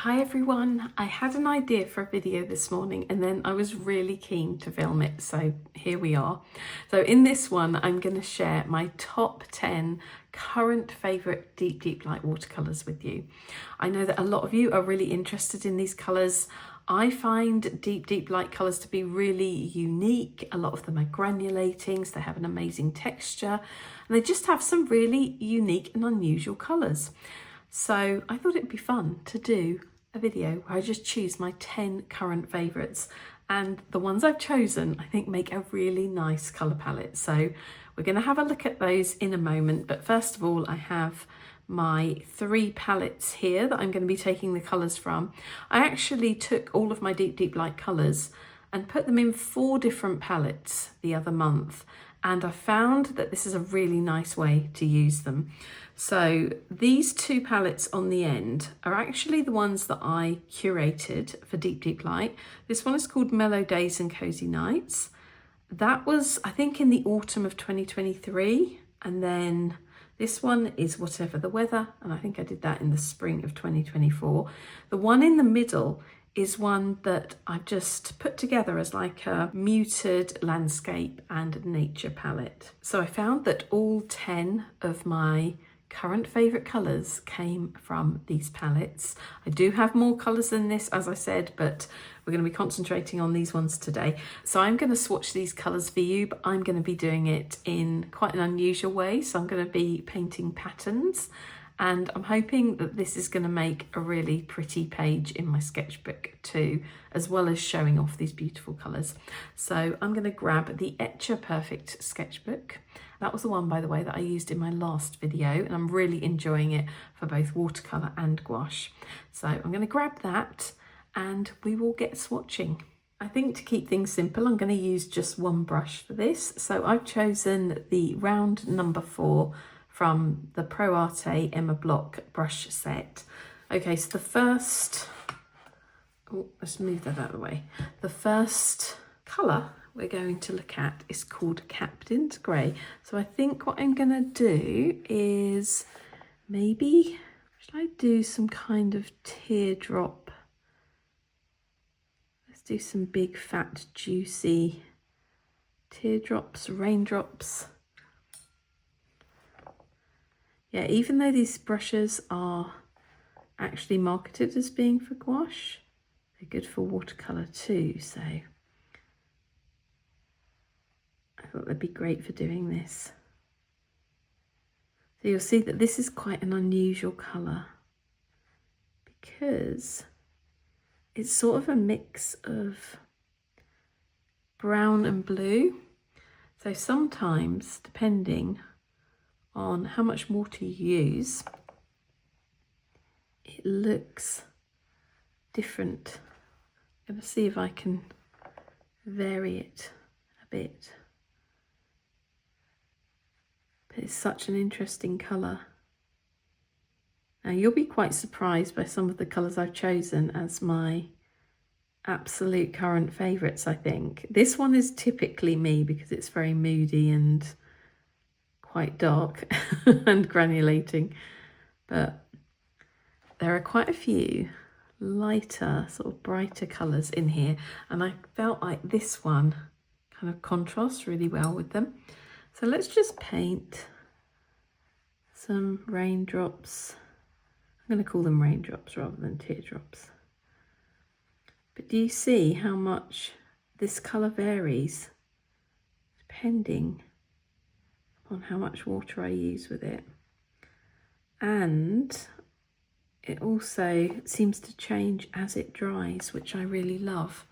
Hi everyone, I had an idea for a video this morning and then I was really keen to film it, so here we are. So in this one I'm going to share my top 10 current favourite deep light watercolours with you. I know that a lot of you are really interested in these colours. I find deep light colours to be really unique. A lot of them are granulating, so they have an amazing texture and they just have some really unique and unusual colours. So I thought it'd be fun to do a video where I just choose my 10 current favourites, and the ones I've chosen I think make a really nice colour palette. So we're going to have a look at those in a moment, but first of all I have my 3 palettes here that I'm going to be taking the colours from. I actually took all of my deep light colours and put them in 4 different palettes the other month, and I found that this is a really nice way to use them. So these 2 palettes on the end are actually the ones that I curated for deep light. This one is called Mellow Days and Cozy Nights. That was, I think, in the autumn of 2023, and then this one is Whatever the Weather, and I think I did that in the spring of 2024. The one in the middle is one that I've just put together as like a muted landscape and nature palette. So I found that all 10 of my current favourite colours came from these palettes. I do have more colours than this, as I said, but we're going to be concentrating on these ones today. So I'm going to swatch these colours for you, but I'm going to be doing it in quite an unusual way. So I'm going to be painting patterns, and I'm hoping that this is going to make a really pretty page in my sketchbook too, as well as showing off these beautiful colours. So I'm going to grab the Etchr Perfect sketchbook. That was the one, by the way, that I used in my last video, and I'm really enjoying it for both watercolour and gouache. So I'm going to grab that and we will get swatching. I think to keep things simple, I'm going to use just one brush for this. So I've chosen the round number 4 from the Pro Arte Emma Block brush set. Okay, so the first, let's move that out of the way. The first colour we're going to look at is called Captain's Grey. So I think what I'm going to do is maybe, should I do some kind of teardrop? Let's do some big, fat, juicy teardrops, raindrops. Yeah, even though these brushes are actually marketed as being for gouache, they're good for watercolour too, so I thought they'd be great for doing this. So you'll see that this is quite an unusual colour because it's sort of a mix of brown and blue. So sometimes, depending on how much water you use, it looks different. I'm going to see if I can vary it a bit. But it's such an interesting colour. Now you'll be quite surprised by some of the colours I've chosen as my absolute current favourites, I think. This one is typically me because it's very moody and quite dark and granulating, but there are quite a few lighter, sort of brighter colours in here, and I felt like this one kind of contrasts really well with them. So let's just paint some raindrops. I'm going to call them raindrops rather than teardrops. But do you see how much this colour varies depending on how much water I use with it? And it also seems to change as it dries, which I really love.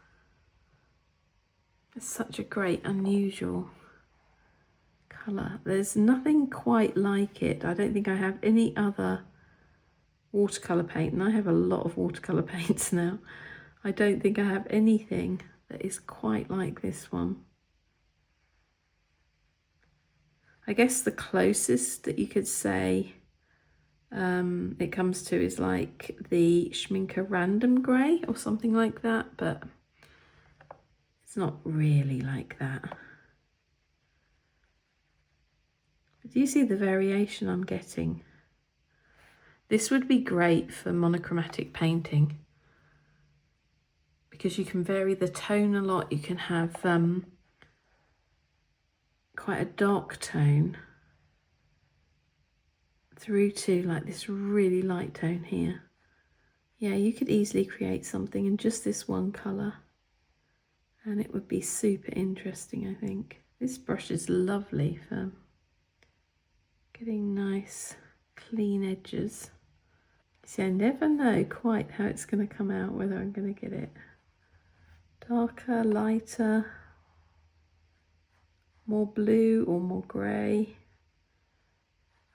It's such a great, unusual colour. There's nothing quite like it. I don't think I have any other watercolour paint, and I have a lot of watercolour paints now. I don't think I have anything that is quite like this one. I guess the closest that you could say it comes to is like the Schmincke Random Grey or something like that, but it's not really like that. But do you see the variation I'm getting? This would be great for monochromatic painting because you can vary the tone a lot. You can have quite a dark tone through to like this really light tone here. Yeah, you could easily create something in just this one colour and it would be super interesting, I think. This brush is lovely for getting nice clean edges. See, I never know quite how it's going to come out, whether I'm going to get it darker, lighter, more blue or more grey.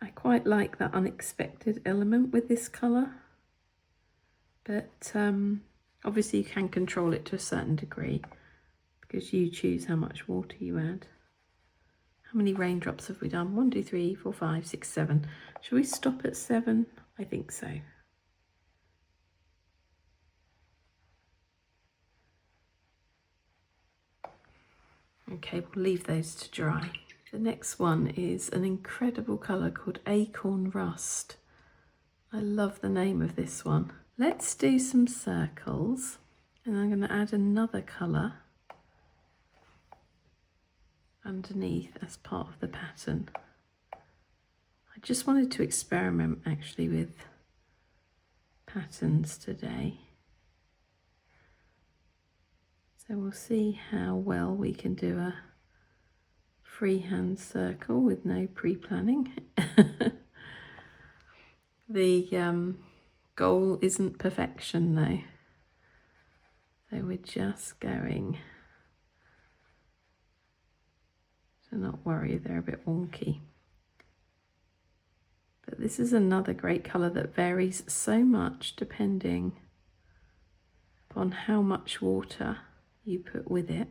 I quite like that unexpected element with this colour, but obviously you can control it to a certain degree because you choose how much water you add. How many raindrops have we done? 1, 2, 3, 4, 5, 6, 7. Should we stop at 7? I think so. Okay, we'll leave those to dry. The next one is an incredible colour called Acorn Rust. I love the name of this one. Let's do some circles, and I'm going to add another colour underneath as part of the pattern. I just wanted to experiment actually with patterns today. So we'll see how well we can do a freehand circle with no pre-planning. The goal isn't perfection though. So we're just going to not worry if they're a bit wonky. But this is another great colour that varies so much depending upon how much water you put with it.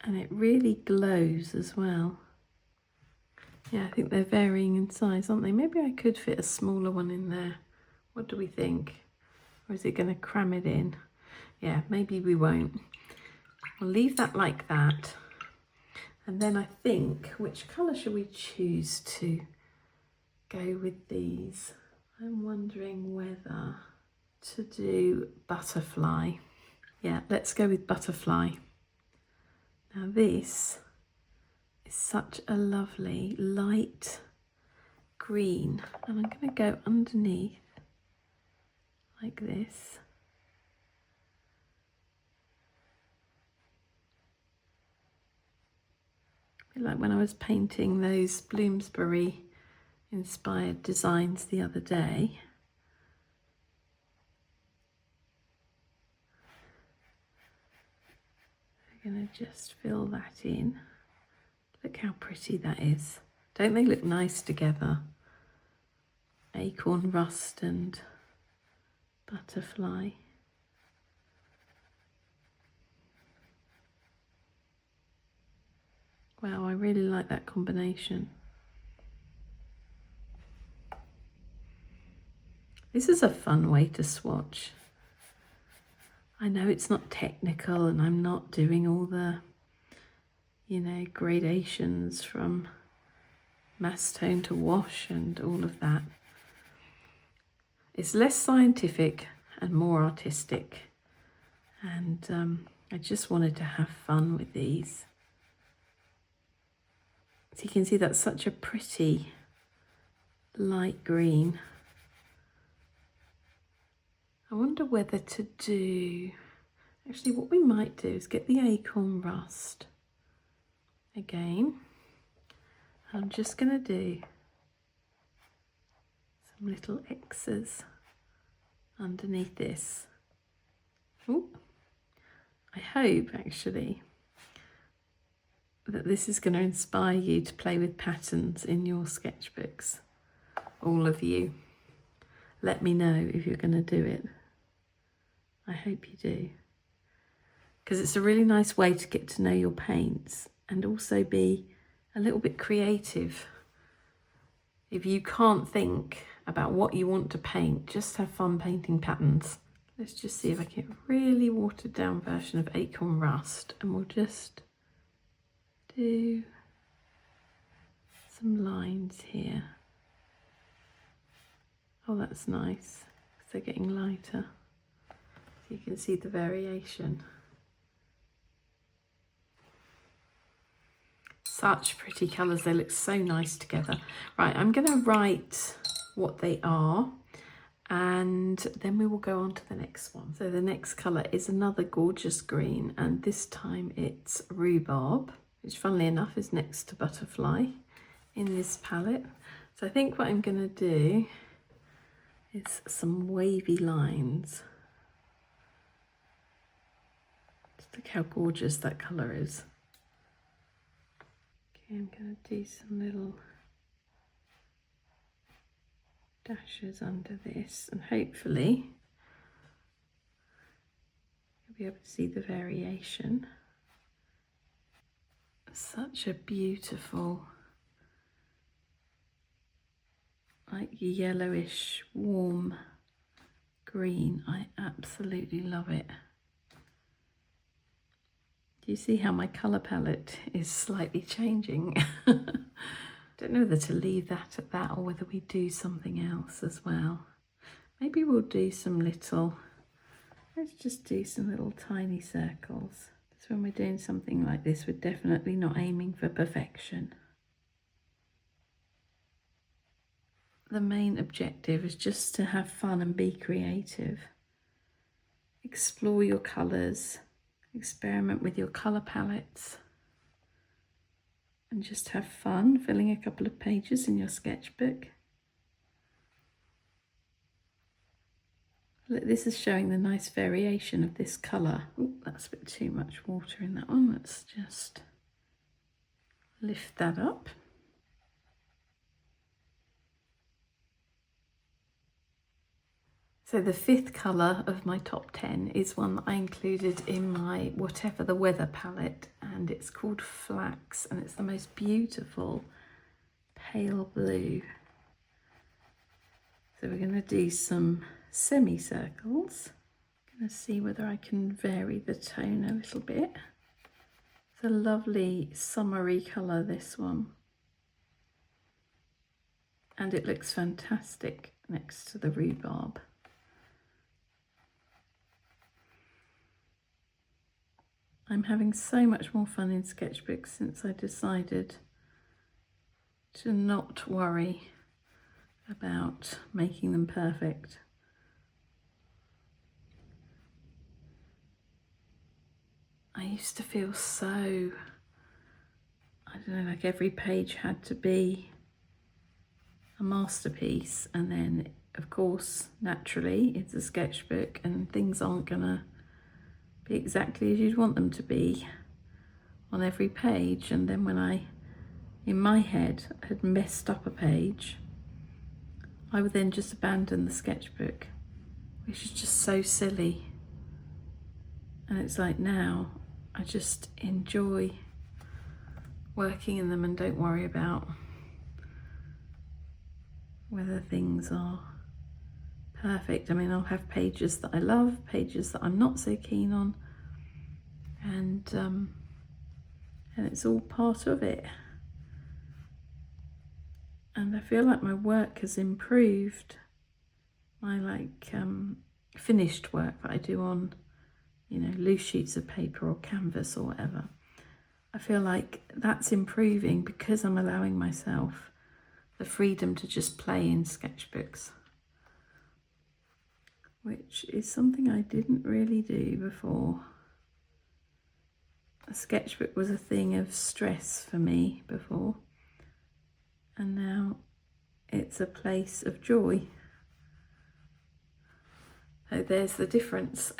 And it really glows as well. Yeah, I think they're varying in size, aren't they? Maybe I could fit a smaller one in there. What do we think? Or is it going to cram it in? Yeah, maybe we won't. We'll leave that like that. And then I think, which colour should we choose to go with these? I'm wondering whether to do butterfly. Yeah, let's go with butterfly. Now this is such a lovely light green, and I'm going to go underneath like this. A bit like when I was painting those Bloomsbury inspired designs the other day. I'm going to just fill that in. Look how pretty that is. Don't they look nice together? Acorn Rust and butterfly. Wow, I really like that combination. This is a fun way to swatch. I know it's not technical and I'm not doing all the, you know, gradations from mass tone to wash and all of that. It's less scientific and more artistic. And I just wanted to have fun with these. So you can see that's such a pretty light green. I wonder whether to do, actually what we might do is get the Acorn Rust again. I'm just going to do some little X's underneath this. Ooh. I hope actually that this is going to inspire you to play with patterns in your sketchbooks. All of you. Let me know if you're going to do it. I hope you do. Because it's a really nice way to get to know your paints and also be a little bit creative. If you can't think about what you want to paint, just have fun painting patterns. Let's just see if I can get a really watered down version of Acorn Rust, and we'll just do some lines here. Oh, that's nice, because they're getting lighter. So you can see the variation. Such pretty colours, they look so nice together. Right, I'm going to write what they are and then we will go on to the next one. So the next colour is another gorgeous green, and this time it's Rhubarb, which funnily enough is next to Butterfly in this palette. So I think what I'm going to do is some wavy lines. Just look how gorgeous that colour is. Okay, I'm going to do some little dashes under this, and hopefully you'll be able to see the variation. Such a beautiful, like yellowish, warm green. I absolutely love it. Do you see how my colour palette is slightly changing? Don't know whether to leave that at that or whether we do something else as well. Maybe we'll do some little, let's just do some little tiny circles. So when we're doing something like this, we're definitely not aiming for perfection. The main objective is just to have fun and be creative. Explore your colours, experiment with your colour palettes, and just have fun filling a couple of pages in your sketchbook. Look, this is showing the nice variation of this colour. Oh, that's a bit too much water in that one. Let's just lift that up. So the fifth colour of my top 10 is one that I included in my Whatever the Weather palette, and it's called Flax, and it's the most beautiful pale blue. So we're going to do some semicircles. I'm going to see whether I can vary the tone a little bit. It's a lovely summery colour, this one. And it looks fantastic next to the Rhubarb. I'm having so much more fun in sketchbooks since I decided to not worry about making them perfect. I used to feel so, I don't know, like every page had to be a masterpiece, and then of course naturally it's a sketchbook and things aren't gonna be exactly as you'd want them to be on every page. And then when I, in my head, had messed up a page, I would then just abandon the sketchbook, which is just so silly. And it's like now I just enjoy working in them and don't worry about whether things are perfect. I mean, I'll have pages that I love, pages that I'm not so keen on, and it's all part of it. And I feel like my work has improved. My finished work that I do on, you know, loose sheets of paper or canvas or whatever. I feel like that's improving because I'm allowing myself the freedom to just play in sketchbooks, which is something I didn't really do before. A sketchbook was a thing of stress for me before, and now it's a place of joy. So there's the difference.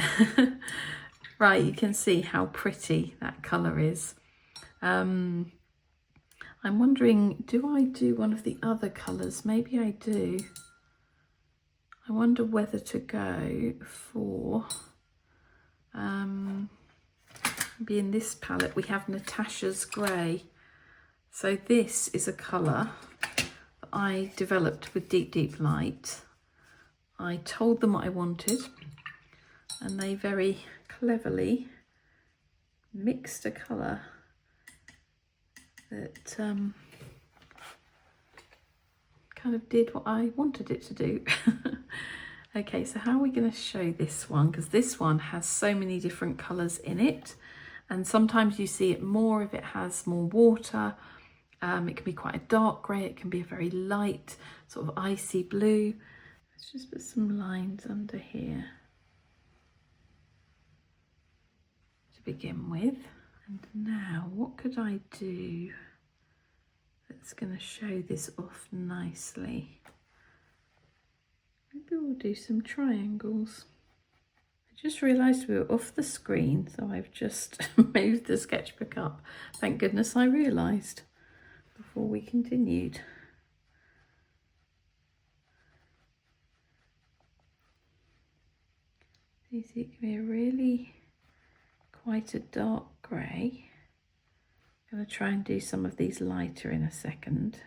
Right, you can see how pretty that colour is. I'm wondering, do I do one of the other colours? Maybe I do. I wonder whether to go for, maybe in this palette we have Natasha's Gray. So this is a colour that I developed with Deep Deep Light. I told them what I wanted and they very cleverly mixed a colour that kind of did what I wanted it to do. Okay, so how are we going to show this one? Because this one has so many different colours in it, and sometimes you see it more if it has more water. It can be quite a dark grey, it can be a very light sort of icy blue. Let's just put some lines under here to begin with. And now what could I do that's going to show this off nicely? Maybe we'll do some triangles. I just realised we were off the screen, so I've just moved the sketchbook up. Thank goodness I realised before we continued. So you see it can be a really quite a dark grey. I'm going to try and do some of these lighter in a second.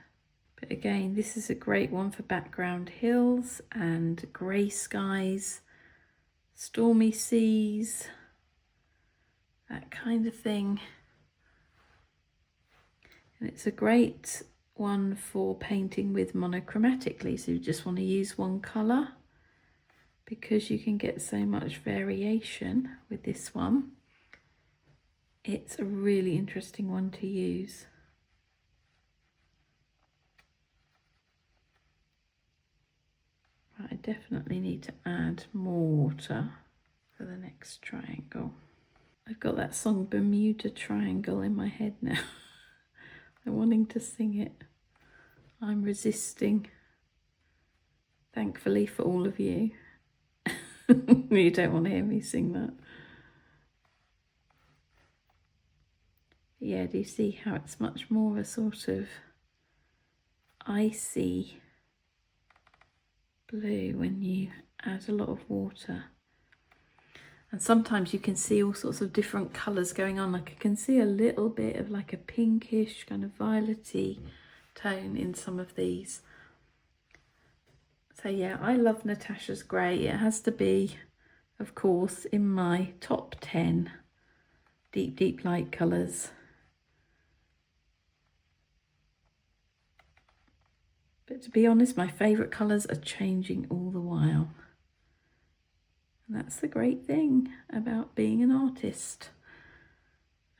But again, this is a great one for background hills and grey skies, stormy seas, that kind of thing. And it's a great one for painting with monochromatically, so you just want to use one colour, because you can get so much variation with this one. It's a really interesting one to use. I definitely need to add more water for the next triangle. I've got that song Bermuda Triangle in my head now. I'm wanting to sing it. I'm resisting. Thankfully for all of you. You don't want to hear me sing that. Yeah, do you see how it's much more of a sort of icy blue when you add a lot of water? And sometimes you can see all sorts of different colours going on. Like I can see a little bit of like a pinkish kind of violet-y tone in some of these. So yeah, I love Natasha's Gray. It has to be, of course, in my top 10 deep, deep light colours. But to be honest, my favourite colours are changing all the while. And that's the great thing about being an artist,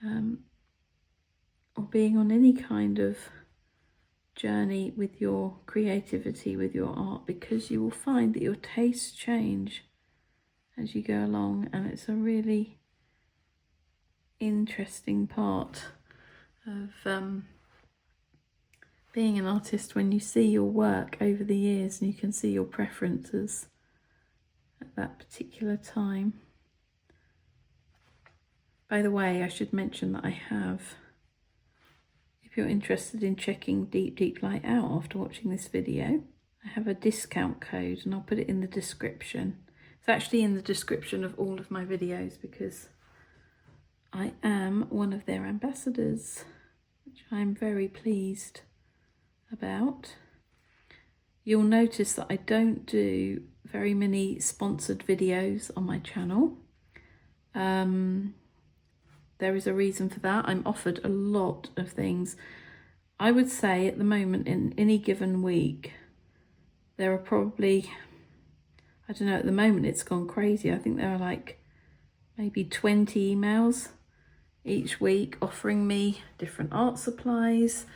or being on any kind of journey with your creativity, with your art, because you will find that your tastes change as you go along, and it's a really interesting part of being an artist, when you see your work over the years and you can see your preferences at that particular time. By the way, I should mention that I have, if you're interested in checking Deep Deep Light out after watching this video, I have a discount code and I'll put it in the description. It's actually in the description of all of my videos because I am one of their ambassadors, which I'm very pleased about. You'll notice that I don't do very many sponsored videos on my channel. There is a reason for that. I'm offered a lot of things. I would say at the moment, in any given week, there are probably, I don't know, at the moment it's gone crazy. I think there are like maybe 20 emails each week offering me different art supplies,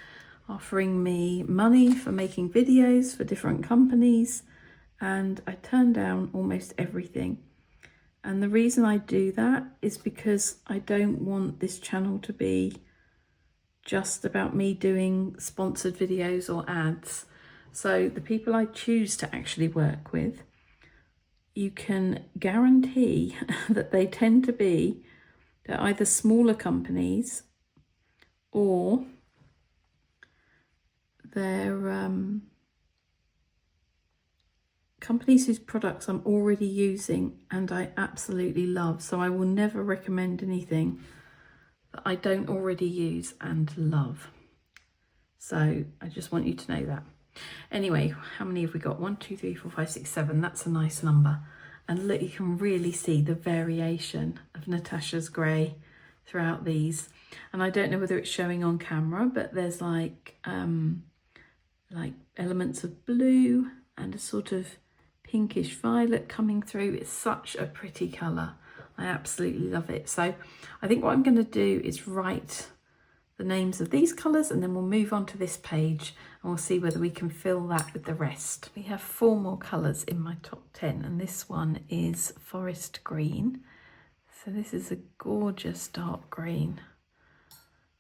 offering me money for making videos for different companies, and I turn down almost everything. And the reason I do that is because I don't want this channel to be just about me doing sponsored videos or ads. So the people I choose to actually work with, you can guarantee that they tend to be, they're either smaller companies or they're companies whose products I'm already using and I absolutely love. So I will never recommend anything that I don't already use and love. So I just want you to know that. Anyway, how many have we got? 1, 2, 3, 4, 5, 6, 7. That's a nice number. And look, you can really see the variation of Natasha's Gray throughout these. And I don't know whether it's showing on camera, but there's like elements of blue and a sort of pinkish violet coming through. It's such a pretty colour. I absolutely love it. So I think what I'm going to do is write the names of these colours, and then we'll move on to this page and we'll see whether we can fill that with the rest. We have 4 more colours in my top 10, and this one is forest green. So this is a gorgeous dark green.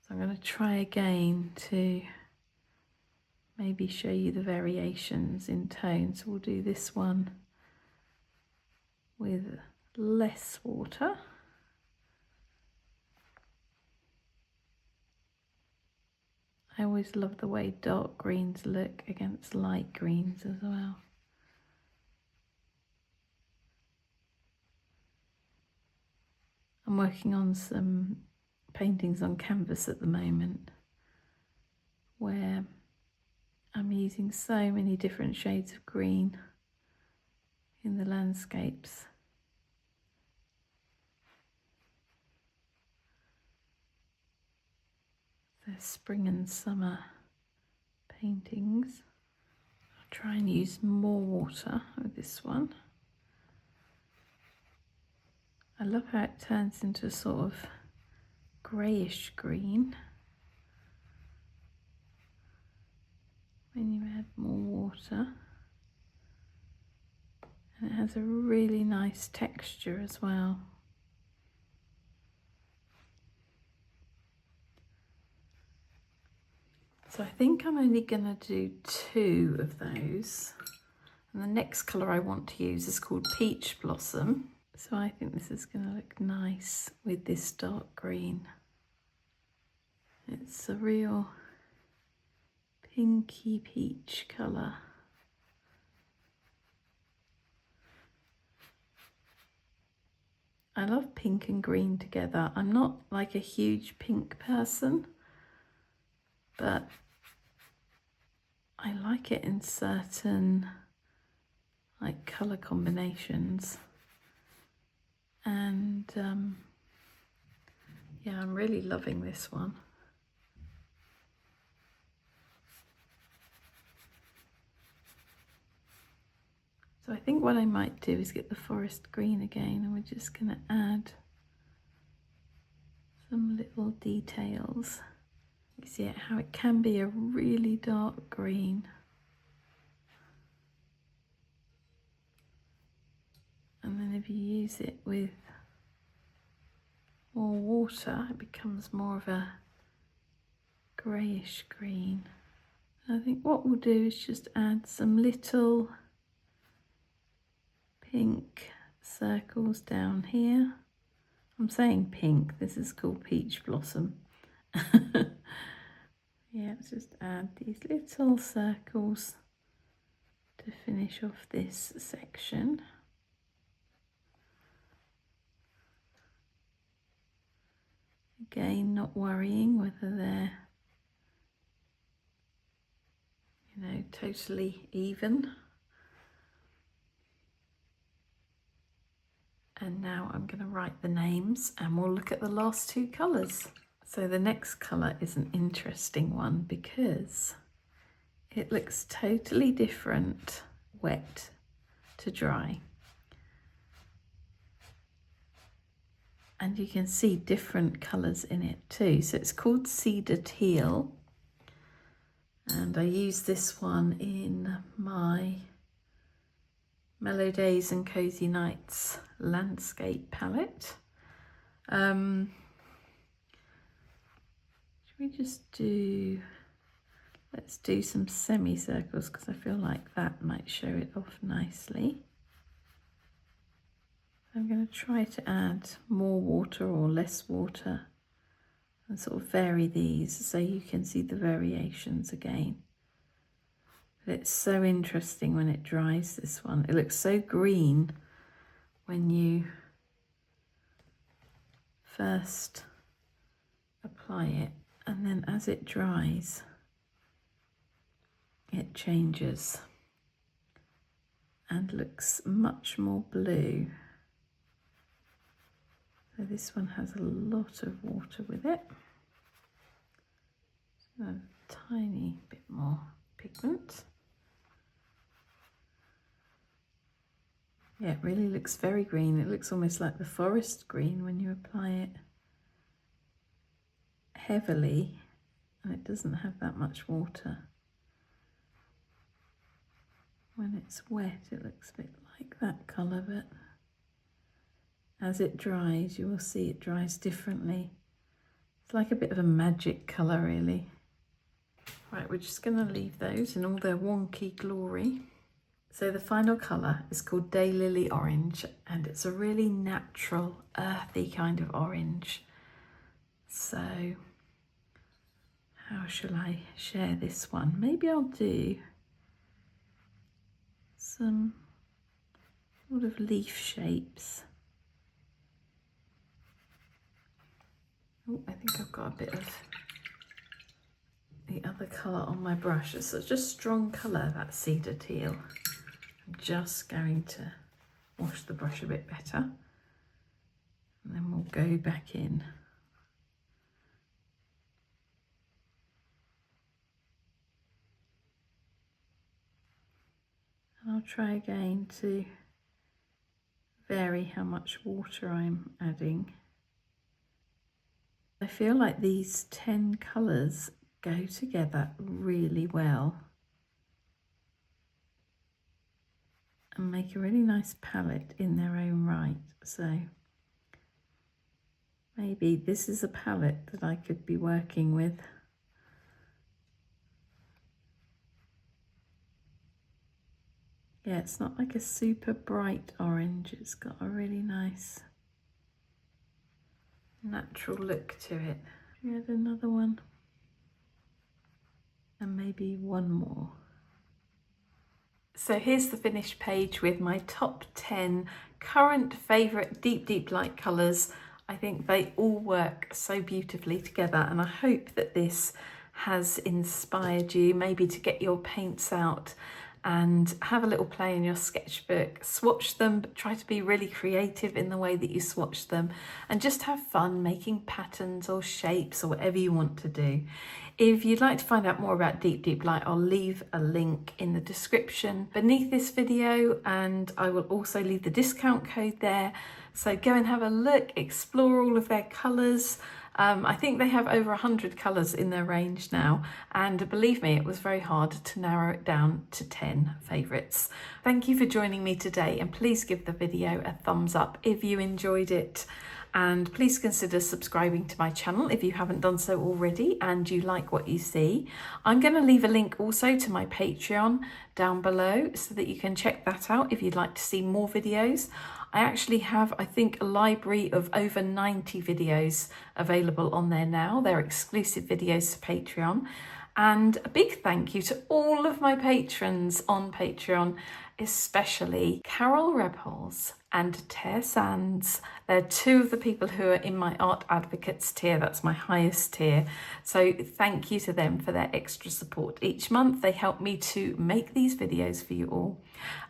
So I'm going to try again to maybe show you the variations in tone. So we'll do this one with less water. I always love the way dark greens look against light greens as well. I'm working on some paintings on canvas at the moment where I'm using so many different shades of green in the landscapes. They're spring and summer paintings. I'll try and use more water with this one. I love how it turns into a sort of greyish green when you add more water. And it has a really nice texture as well. So I think I'm only going to do 2 of those. And the next colour I want to use is called Peach Blossom. So I think this is going to look nice with this dark green. It's a real pinky peach colour. I love pink and green together. I'm not like a huge pink person, but I like it in certain like colour combinations. And yeah, I'm really loving this one. So I think what I might do is get the forest green again, and we're just going to add some little details. You see how it can be a really dark green. And then if you use it with more water, it becomes more of a greyish green. And I think what we'll do is just add some little pink circles down here. I'm saying pink, this is called Peach Blossom. Yeah, let's just add these little circles to finish off this section. Again, not worrying whether they're, totally even. And now I'm going to write the names and we'll look at the last 2 colours. So the next colour is an interesting one because it looks totally different wet to dry. And you can see different colours in it too. So it's called Cedar Teal. And I use this one in my Mellow Days and Cozy Nights landscape palette. Should we just do, let's do some semicircles because I feel like that might show it off nicely. I'm going to try to add more water or less water and sort of vary these so you can see the variations again. But it's so interesting when it dries, this one. It looks so green when you first apply it, and then as it dries, it changes and looks much more blue. So So this one has a lot of water with it. So a tiny bit more pigment. Yeah, it really looks very green. It looks almost like the forest green when you apply it heavily, and it doesn't have that much water. When it's wet, it looks a bit like that colour, but as it dries, you will see it dries differently. It's like a bit of a magic colour, really. Right, we're just going to leave those in all their wonky glory. So the final colour is called Daylily Orange, and it's a really natural, earthy kind of orange. So how shall I share this one? Maybe I'll do some sort of leaf shapes. Oh, I think I've got a bit of the other colour on my brush. It's such a strong colour, that cedar teal. I'm just going to wash the brush a bit better, and then we'll go back in. And I'll try again to vary how much water I'm adding. I feel like these 10 colours go together really well and make a really nice palette in their own right. So maybe this is a palette that I could be working with. Yeah, it's not like a super bright orange. It's got a really nice natural look to it. Add another one, and maybe one more. So here's the finished page with my top 10 current favourite deep light colours. I think they all work so beautifully together, and I hope that this has inspired you maybe to get your paints out and have a little play in your sketchbook. Swatch them, but try to be really creative in the way that you swatch them, and just have fun making patterns or shapes or whatever you want to do. If you'd like to find out more about deep light, I'll leave a link in the description beneath this video, and I will also leave the discount code there. So go and have a look, explore all of their colours. I think they have over 100 colours in their range now, and believe me, it was very hard to narrow it down to 10 favourites. Thank you for joining me today, and please give the video a thumbs up if you enjoyed it, and please consider subscribing to my channel if you haven't done so already and you like what you see. I'm going to leave a link also to my Patreon down below so that you can check that out if you'd like to see more videos. I actually have, I think, a library of over 90 videos available on there now. They're exclusive videos to Patreon. And a big thank you to all of my patrons on Patreon, especially Carol Rebholz and Tare Sands. They're two of the people who are in my Art Advocates tier. That's my highest tier. So thank you to them for their extra support each month. They help me to make these videos for you all.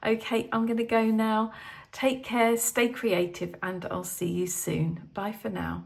Okay, I'm going to go now. Take care, stay creative, and I'll see you soon. Bye for now.